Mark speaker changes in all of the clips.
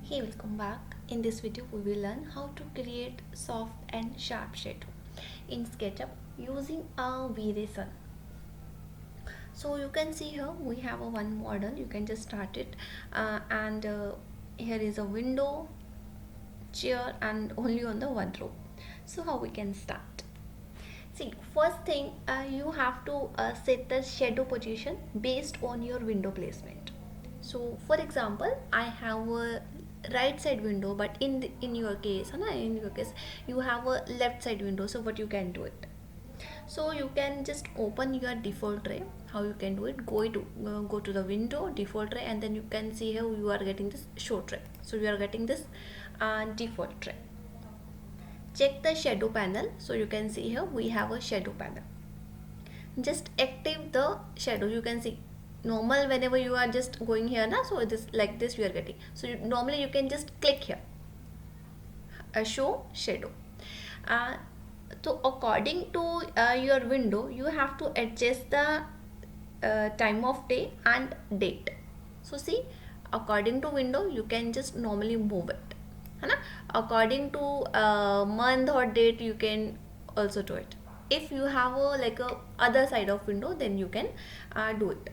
Speaker 1: Hey, welcome back. In this video we will learn how to create soft and sharp shadow in SketchUp using a vray. So you can see here we have a one model. You can just start it and here is a window, chair and only on the one row. So how we can start? See, first thing you have to set the shadow position based on your window placement. So for example, I have a right side window, but in your case, you have a left side window. So what you can do it? So you can just open your default tray. How you can do it? Go to the window, default tray, and then you can see here you are getting this show tray. So you are getting this default tray. Check the shadow panel. So you can see here we have a shadow panel. Just active the shadow. You can see normal whenever you are just going here now, so this like this you are getting. So normally you can just click here, show shadow. So according to your window, you have to adjust the time of day and date. So see, according to window you can just normally move it, according to month or date you can also do it. If you have a other side of window, then you can do it.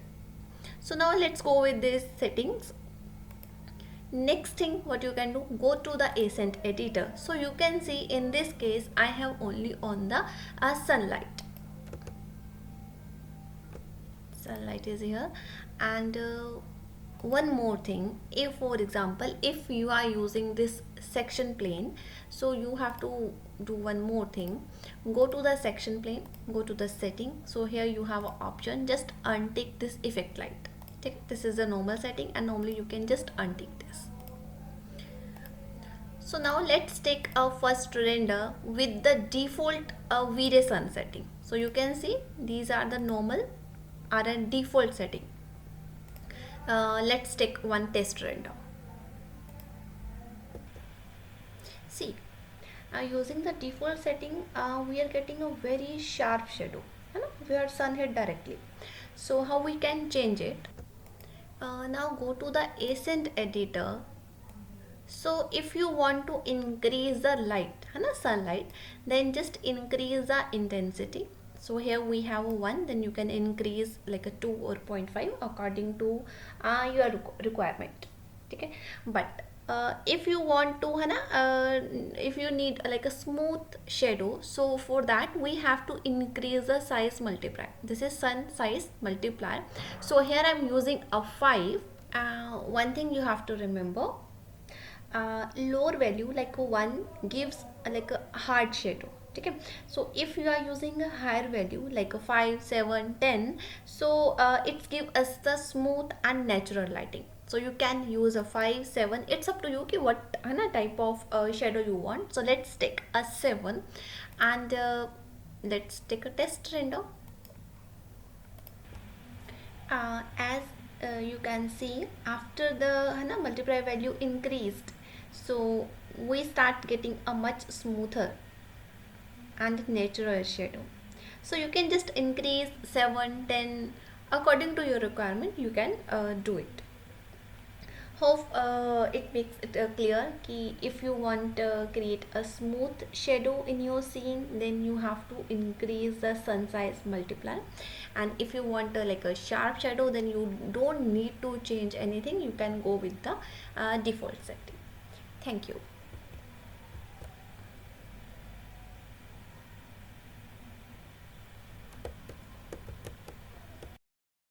Speaker 1: So now let's go with these settings. Next thing what you can do, go to the ascent editor. So you can see in this case I have only on the sunlight is here. And one more thing, if for example if you are using this section plane, so you have to do one more thing. Go to the section plane, go to the setting. So here you have an option, just untick this effect light. Okay, this is the normal setting and normally you can just untick this. So now let's take our first render with the default vray sun setting. So you can see these are the normal are a default setting. Let's take one test render. See, using the default setting, we are getting a very sharp shadow, where sun hit directly. So how we can change it? Now go to the ascent editor. So if you want to increase the light, sunlight, then just increase the intensity. So here we have a 1, then you can increase like a 2 or 0.5 according to your requirement. Okay, but if you want to if you need like a smooth shadow, so for that we have to increase the size multiplier. This is sun size multiplier. So here I'm using a 5. One thing you have to remember, lower value like a 1 gives like a hard shadow. Okay, so if you are using a higher value like a 5, 7, 10, so it gives us the smooth and natural lighting. So you can use a 5, 7, it's up to you ki what type of shadow you want. So let's take a 7 and let's take a test render. As you can see, after the multiplier value increased, so we start getting a much smoother and natural shadow. So you can just increase 7, 10 according to your requirement. You can do it. Hope it makes it clear ki if you want to create a smooth shadow in your scene, then you have to increase the sun size multiplier, and if you want like a sharp shadow, then you don't need to change anything. You can go with the default setting. Thank you.